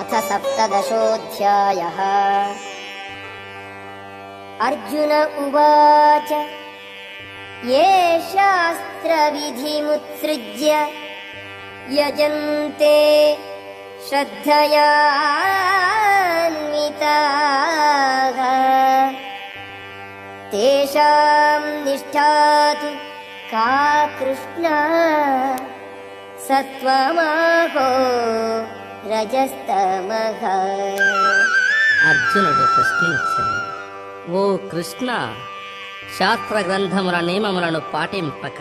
अथ सप्तदशोऽध्यायः। अर्जुन उवाच ये शास्त्रविधिमुत्सृज्य यजन्ते श्रद्धयान्विताः तेषां निष्ठा तु का कृष्ण సత్వమహో రజస్తమః. అర్జునుడు ప్రశ్నించాడు, ఓ కృష్ణ, శాస్త్ర గ్రంథముల నియమములను పాటింపక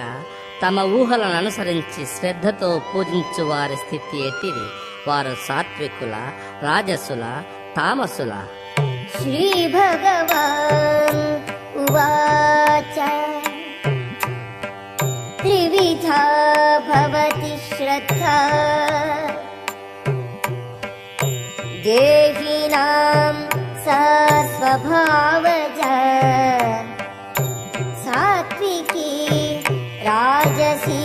తమ ఊహలను అనుసరించి శ్రద్ధతో పూజించు వారి స్థితి ఎట్టిది? వారు సాత్వికుల, రాజసుల, తామసుల? శ్రీ భగవాన్ ఉవాచ త్రివిధా భవతి శ్రద్ధా దేహినాం సా స్వభావజా సాత్వికీ రాజసీ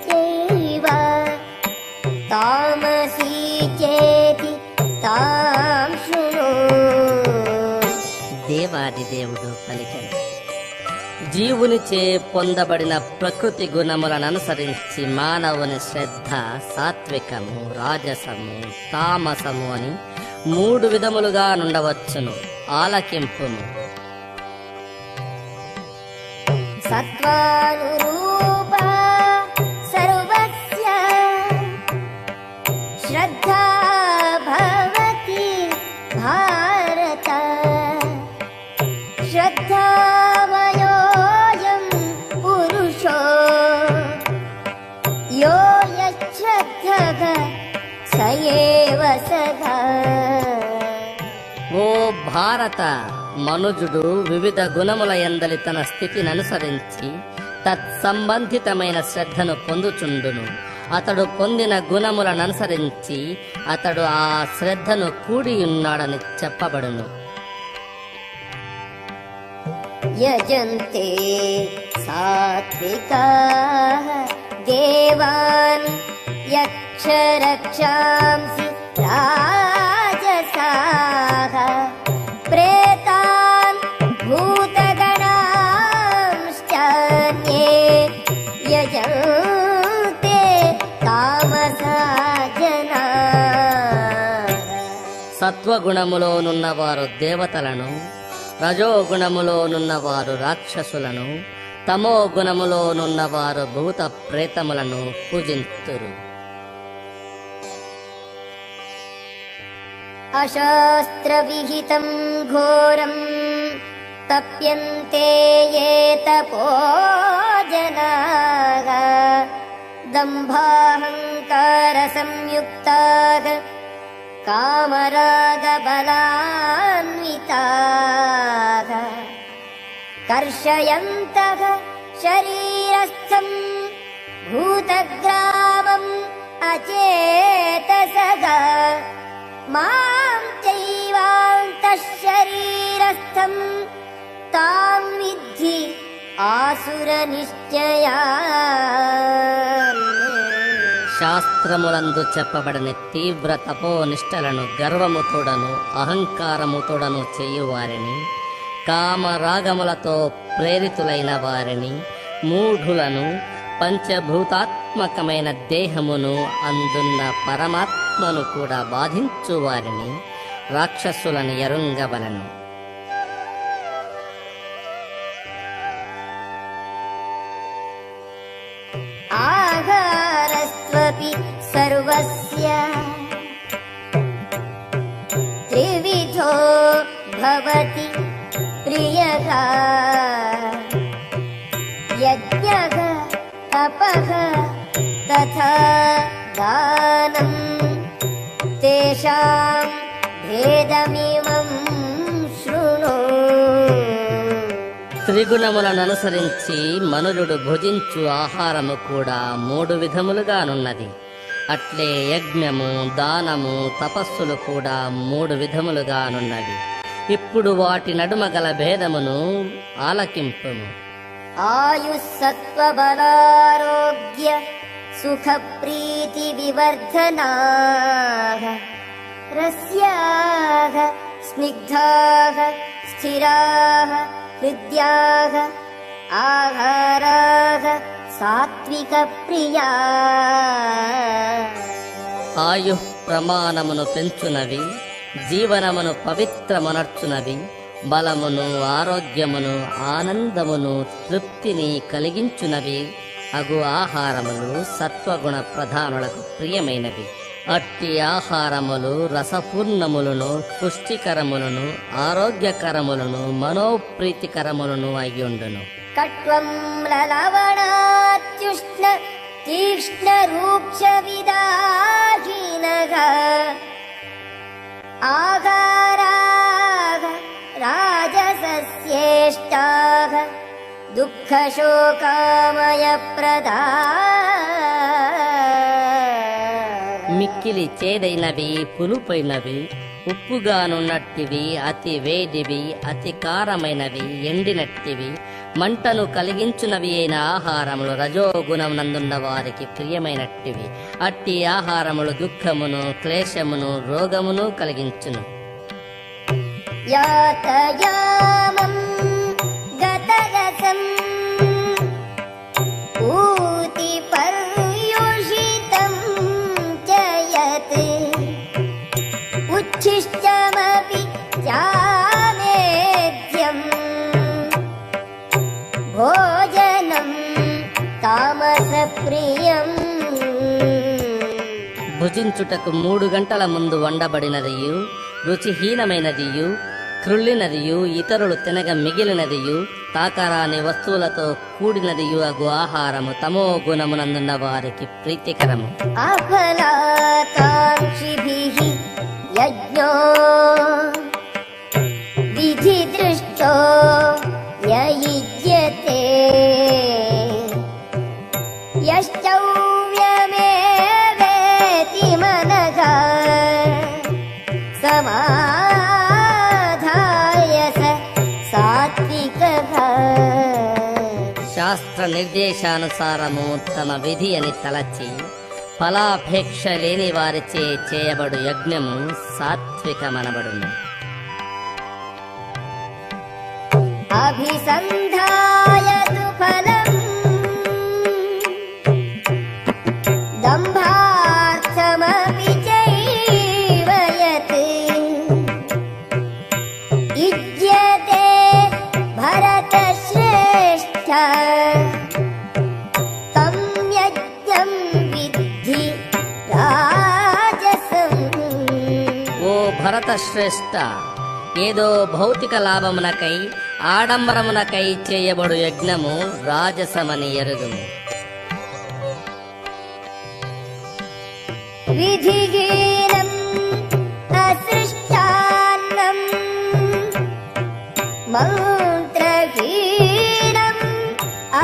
చైవ తామసీ చేతి తాం శృణు. దేవాదిదేవుడు పలికెను, జీవునిచే పొందబడిన ప్రకృతి గుణములను అనుసరించి మానవుని శ్రద్ధ సాత్వికము, రాజసము, తామసము అని 3 విధములుగా నుండవచ్చును. ఆలకింపును. సత్వానురూపా సర్వస్య శ్రద్ధా భవతి భారత శ్రద్ధామయోయం పురుషో యో యశ్రద్ధః స ఏవ సఖా. ఓ భారత, మనుజుడు వివిధ గుణముల యందలి తన స్థితిని అనుసరించి తత్సంబంధితమైన శ్రద్ధను పొందుచుండును. అతడు పొందిన గుణములను అనుసరించి అతడు ఆ శ్రద్ధను కూడియున్నాడని చెప్పబడును. యజంతే సాత్వికాః దేవాన్ యక్షరక్షాంసి రాజసాః ప్రేతాన్ భూతగణాంశ్చాన్యే యజంతే తామసా జనాః. సత్వగుణములోనున్నవారు దేవతలను, రజోగుణములోనున్నవారు రాక్షసులను, తమో గుణములోనున్నవారు భూత ప్రేతములను పూజింతురు. అశాస్త్రవిహితం ఘోరం తప్యంతే యే తపో జనాః దంభాహంకార సంయుక్తాః కామరాగబలాన్వితాః కర్షయంతః శరీరస్థం భూతగ్రామం అచేతసః మాం చైవాంతః శరీరస్థం తాం విద్ధి ఆసుర నిశ్చయాన్. శాస్త్రములందు చెప్పబడిన తీవ్ర తపోనిష్టలను గర్వముతోడను అహంకారముతోడను చేయువారిని, కామరాగములతో ప్రేరితులైన వారిని, మూఢులను, పంచభూతాత్మకమైన దేహమును అందున్న పరమాత్మను కూడా బాధించు వారిని, రాక్షసులను ఎరుంగవలను. ఆహారస్త్వపి సర్వస్య త్రివిధో భవతి ప్రియః యజ్ఞః తపః తథా దానం తేషాం భేదమిమం శృణు. త్రిగుణములను అనుసరించి మనుజుడు భుజించు ఆహారము కూడా 3 విధములుగానున్నది. అట్లే యజ్ఞము, దానము, తపస్సులు కూడా 3 విధములుగానున్నవి. ఇప్పుడు వాటి నడుమ గల భేదమును ఆలకింపుము. ఆయుస్సత్వబలారోగ్య సుఖ ప్రీతి వివర్ధనాః रस्याः स्निग्धाः स्थिराः हृद्याः आहाराः सात्विकप्रिया ఆయు ప్రమాణమును పెంచునవి, జీవనమును పవిత్రమనర్చునవి, బలమును ఆరోగ్యమును ఆనందమును తృప్తిని కలిగించునవి అగు ఆహారములు సత్వగుణ ప్రధానులకు ప్రియమైనవి. అట్టి ఆహారములు రసపూర్ణములను, పుష్టికరములను, ఆరోగ్యకరములను, మనోప్రీతికరములను అయ్యుండును. कट्वं ललवणात्युष्ण तीक्ष्णरूक्षविदाहीनः आहाराः राजसस्येष्टाः दुःखशोकामयप्रदा మిక్కిలి చేదైనవి, పులుపైనవి, ఉప్పుగానున్నట్టివి, అతి వేడివి, అతి కారమైనవి, ఎండినట్టివి, మంటను కలిగించునవి అయిన ఆహారములు రజోగుణమునందున్న వారికి ప్రియమైనట్టివి. అట్టి ఆహారములు దుఃఖమును, క్లేశమును, రోగమును కలిగించును. यातयामं गतरसं ऊतिपर्युषितं च यत् उच्छिष्टमपि चामेध्यं भोजनं तामसप्रियम् భుజించుటకు 3 గంటల ముందు వండబడినదియు, రుచిహీనమైనదియు, క్రుళ్ళినదియు, ఇతరులు తినగ మిగిలినదియు, తాకరాని వస్తువులతో కూడినదియు అగు ఆహారము తమో గుణమునందున్న వారికి ప్రీతికరము. अफलाकाङ्क्षिभिः यज्ञो विधिदृष्टो ययुज्यते यश्चौर्यमेवेति मनः समाधाय स सात्विकः శాస్త్ర నిర్దేశానుసారము తమ విధి అని తలచి ఫలాపేక్ష లేని వారిచే చేయబడు యజ్ఞము సాత్వికమనబడును. अभिसन्धाय तु फलम् दम्भार्थमपि चैव यत् युज्यते भरतश्रेष्ठ तं यज्ञं विद्धि राजसम् ఓ భరత శ్రేష్ఠ, ఏదో భౌతిక లాభమునకై ఆడంబరమునకై చేయబడు యజ్ఞము రాజసమని ఎరుగుము. विधिहीनम् असृष्टान्नम् मन्त्रहीनम्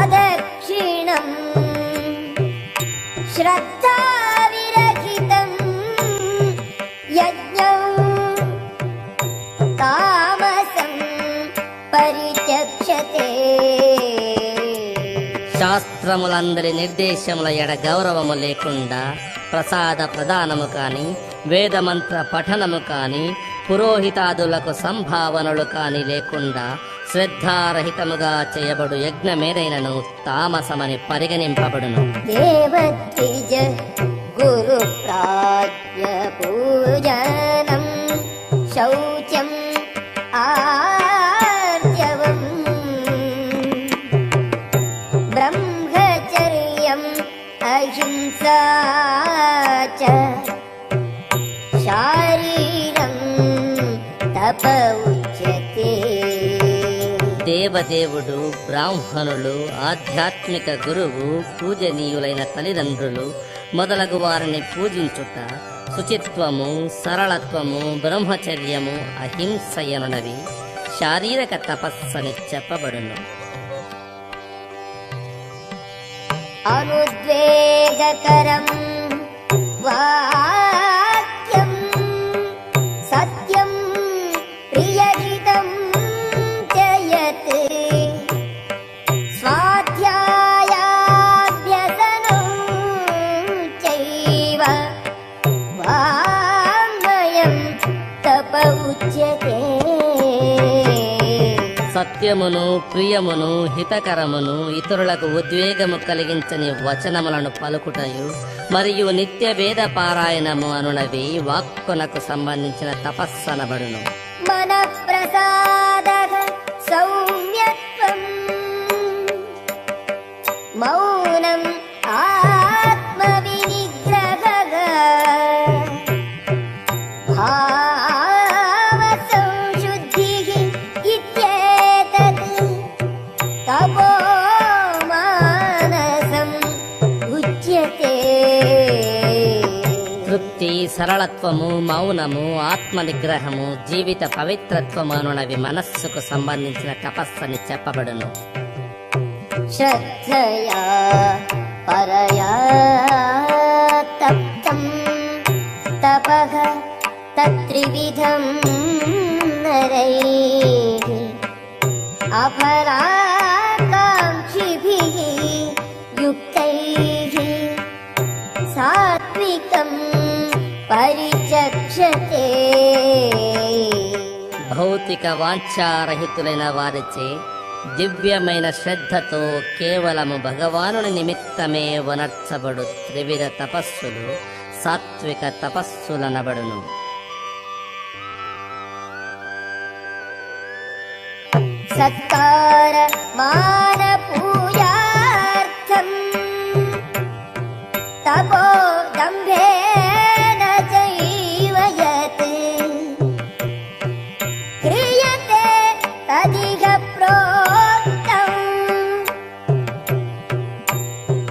अदक्षिणम् श्रद्धाविरहितम् यज्ञम् तामसम् परिचक्षते శాస్త్రములందరి నిర్దేశముల ఎడ గౌరవము లేకుండా ప్రసాద ప్రదానము కాని, వేదమంత్ర పఠనము కాని, పురోహితాదులకు సంభావనలు కాని లేకుండా శ్రద్ధారహితముగా చేయబడు యజ్ఞమేదైనను తామసమని పరిగణింపబడును. देवद्विज गुरुप्राज्ञ पूजनं शौचम् आर्जवम् ब्रह्मचर्यम् अहिंसा च शारीरं तप उच्यते దేవదేవుడు, బ్రాహ్మణులు, ఆధ్యాత్మిక గురువు, పూజనీయులైన తల్లిదండ్రులు మొదలగు వారిని పూజించుట, శుచిత్వము, సరళత్వము, బ్రహ్మచర్యము, అహింసయనునవి శారీరక తపస్సని చెప్పబడును. अनुद्वेगकरं वाक्यं सत्यं प्रियहितं च यत् स्वाध्यायाभ्यसनं चैव वाङ्मयम् ఉచ్యతే. సత్యమును, ప్రియమును, హితకరమును, ఇతరులకు ఉద్వేగము కలిగించని వచనములను పలుకుటయు మరియు నిత్య వేద పారాయణము అనునవి వాక్కునకు సంబంధించిన తపస్సనబడును. మనఃప్రసాదః సౌమ్యత్వం మౌనం ఆత్మవినిగ్రహః భావసంశుద్ధిః ఇత్యేతత్ తపో మానసం ఉచ్యతే. తృప్తి, సరళత్వము, మౌనము, ఆత్మ నిగ్రహము, జీవిత పవిత్రత్వము అనునవి మనస్సుకు సంబంధించిన తపస్సని చెప్పబడును. శ్రద్ధయా పరయా తప్తం తపః తత్రివిధం నరైః అపరాకాంక్షిభిః యుక్తైః సాత్వికం పరిచక్షతే. భౌతిక వాంఛారహితులైన వారిచే దివ్యమైన శ్రద్ధతో కేవలము భగవానుని నిమిత్తమే వనర్చబడు త్రివిధ తపస్సులు సాత్విక తపస్సులనబడును. సత్కార మాన పూజార్థం తపో దంభేన చైవ యత్ క్రియతే తదిహ ప్రోక్తం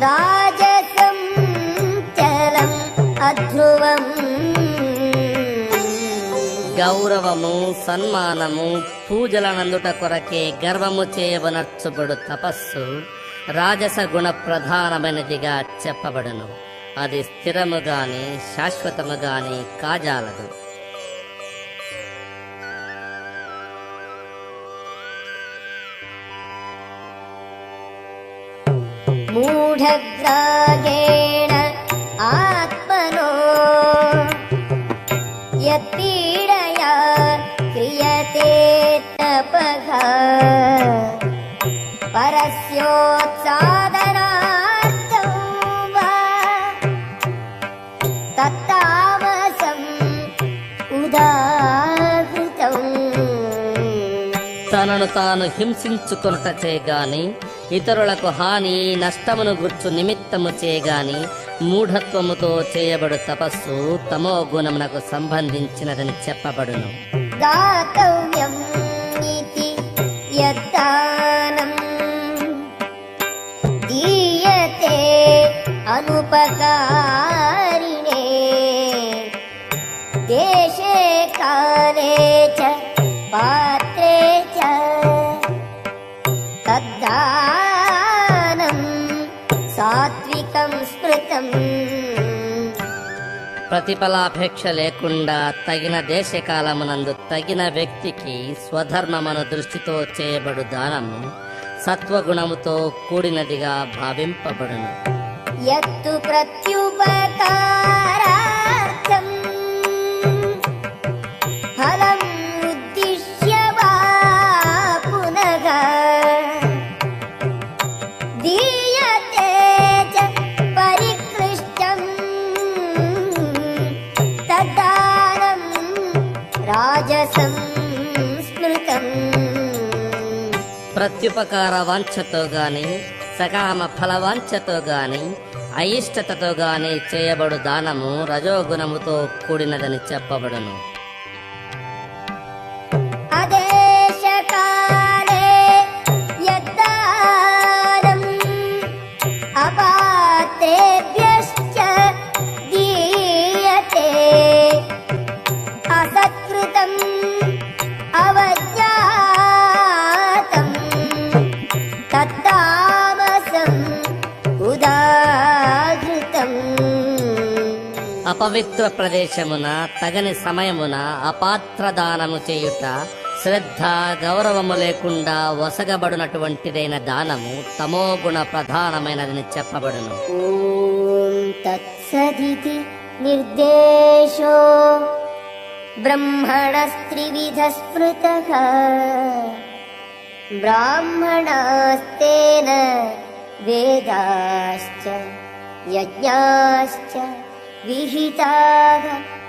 రాజసం చలం అధ్రువం. గౌరవము, సన్మానము, పూజలనందుట కొరకే గర్వము చేయవనర్చుబడు తపస్సు రాజస గుణ ప్రధానమైనదిగా చెప్పబడును. అది స్థిరము గాని శాశ్వతము గాని కాజాలదు. మూఢగ్రాగేణ ఆత్మనో యత్పీడయా క్రియతే తపః పరస్యోత్సాదనార్థం వా తత్తామసం ఉదాహృతం. తనను తాను హింసించుకొనుట చేయగాని ఇతరులకు హాని నష్టమును గుర్చు నిమిత్తము చేయగాని మూఢత్వముతో చేయబడు తపస్సు తమో గుణమునకు సంబంధించినదని చెప్పబడును. దాతవ్యం ఇతి యత్తానం దీయతే అనుపకారిణే దేశే కాలే చ పాత్రే చ తద్దానం సాత్వికం స్మృతం. ప్రతిఫలాపేక్ష లేకుండా తగిన దేశకాలమునందు తగిన వ్యక్తికి స్వధర్మమును దృష్టితో చేయబడు దానము సత్వగుణముతో కూడినదిగా భావింపబడును. యత్తు ప్రత్యుపకారార్థం ఫలం ఉద్దిశ్య వా పునః దీయతే చ పరికృష్టం తద్దానం రాజసం స్మృతం. ప్రత్యుపకార వాంఛతో గాని సకామ ఫలవాంఛతో గాని అయిష్టతతో గాని చేయబడు దానము రజోగుణముతో కూడినదని చెప్పబడును. అదేశకాలే యద్దానం అపాత్రేభ్యశ్చ దీయతే అసత్కృతం అవజ్ఞాతం తత్తామసం ఉదాహృతం. అపవిత్ర ప్రదేశమున తగని సమయమున అపాత్ర దానము చేయుట శ్రద్ధ గౌరవము లేకుండా వసగబడినటువంటిదైన దానము తమోగుణ ప్రధానమైనదని చెప్పబడును. ఓం తత్సదితి నిర్దేశో ब्रह्मणस्त्रिविधः स्मृतः ब्राह्मणास्तेन वेदाश्च यज्ञाश्च విహితాః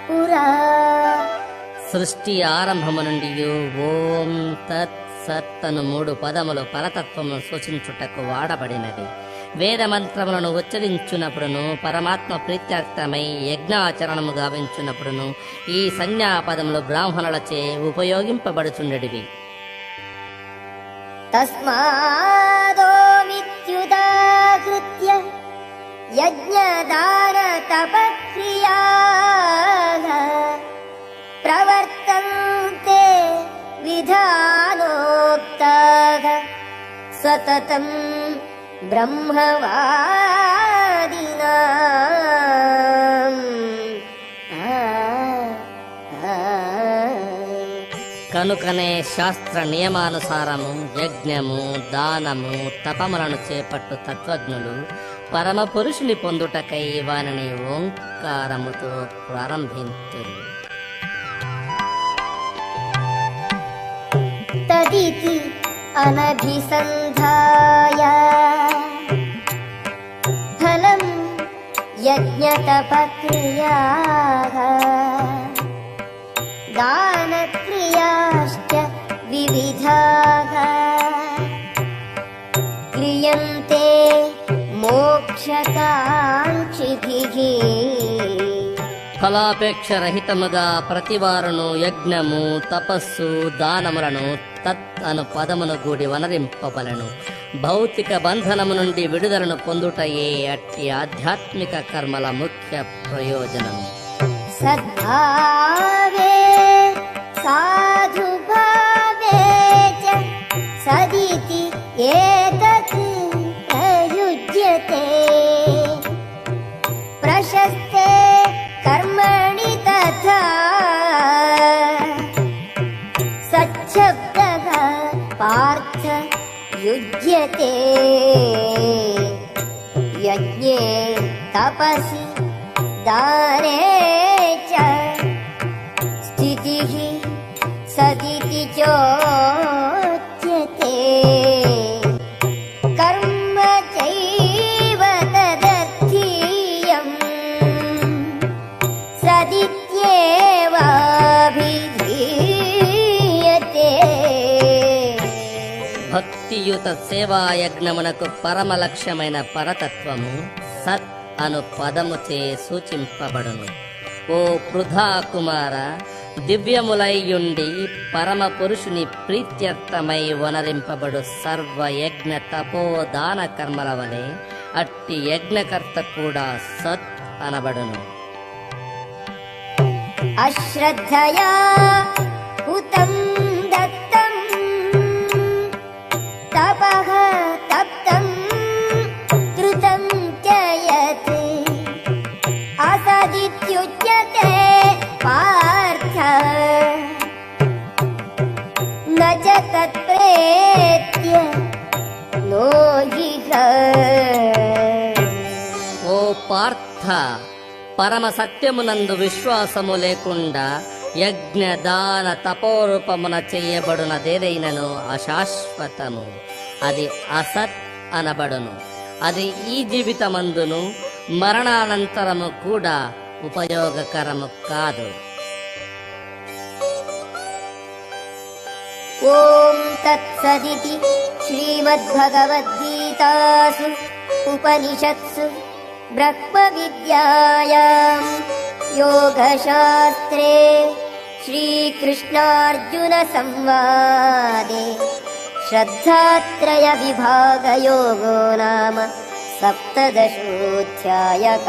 పురా. సృష్టి ఆరంభము నుండి ఓం తత్ సత్ అను 3 పదములు పరతత్వమును సూచించుటకు వాడబడినవి. వేద మంత్రములను ఉచ్చరించున్నప్పుడును పరమాత్మ ప్రీత్యర్థమై యజ్ఞాచరణము గావించున్నప్పుడును ఈ సంజ్ఞాపదములు బ్రాహ్మణులచే ఉపయోగింపబడుచుండెడివి. తస్మాదోమిత్యుదాహృత్య యజ్ఞదాన తపక్రియాః ప్రవర్తంతే విధానోక్తాః సతతం బ్రహ్మవాదినాం. కనుకనే శాస్త్ర నియమానుసారము యజ్ఞము దానము తపములను చేపట్టు తత్వజ్ఞులు పరమ పురుషుని పొందుటకై వానిని ఓంకారముతో ప్రారంభింతురు. తదితి అనభిసంధాయ ఫలం యజ్ఞతపక్రియాః దానక్రియాశ్చ వివిధాః క్రియంతే మోక్షకాంక్షిభిః. ఫలాపేక్ష రహితముగా ప్రతివారును యజ్ఞము తపస్సు దానములను తత్ అను పదమును కూడి వనరింపబలను. భౌతిక బంధనము నుండి విడుదలను పొందుటయే అట్టి ఆధ్యాత్మిక కర్మల ముఖ్య ప్రయోజనము. సద్భావే సాధుభావే చ సదితి ఏతత్ ప్రయుజ్యతే ప్రశస్తే కర్మణి తథా సచ్చబ్దః పార్థ యుజ్యతే యజ్ఞే తపసి దానే చ స్థితిః సదితి చోచ్యతే కర్మ చైవ తదర్థీయం సదిత్యేవాభిధీయతే. భక్తియుత సేవాయజ్ఞమునకు పరమ లక్ష్యమైన పరతత్వము సత్ అను పదముచే సూచింపబడును. ఓ పృథా కుమార, దివ్యములైయుండి పరమ పురుషుని ప్రీత్యర్థమై వనరింపబడు సర్వయజ్ఞ తపోదాన కర్మల వలె అట్టి యజ్ఞకర్త కూడా సత్ అనబడును. అశ్రద్ధయా హుతం దత్తం తపః తప్తం కృతం చ యత్ అసదిత్యుచ్యతే పార్థ న చ తత్ప్రేత్య నో ఇహ. ఓ పార్థ, పరమ సత్యమునందు విశ్వాసము లేకుండా యజ్ఞ దాన తపోరూపమున చేయబడునదేదైనను అశాశ్వతము, అది అసత్ అనబడును. అది ఈ జీవితమందును మరణానంతరము కూడా ఉపయోగకరము కాదు. ఓం తత్సదితి శ్రీమద్భగవద్గీతాసు ఉపనిషత్సు బ్రహ్మ విద్యాయాం యోగశాస్త్రే శ్రీకృష్ణార్జున సంవాదే శ్రద్ధాత్రయ విభాగయోగో నామ సప్తదశోऽధ్యాయः.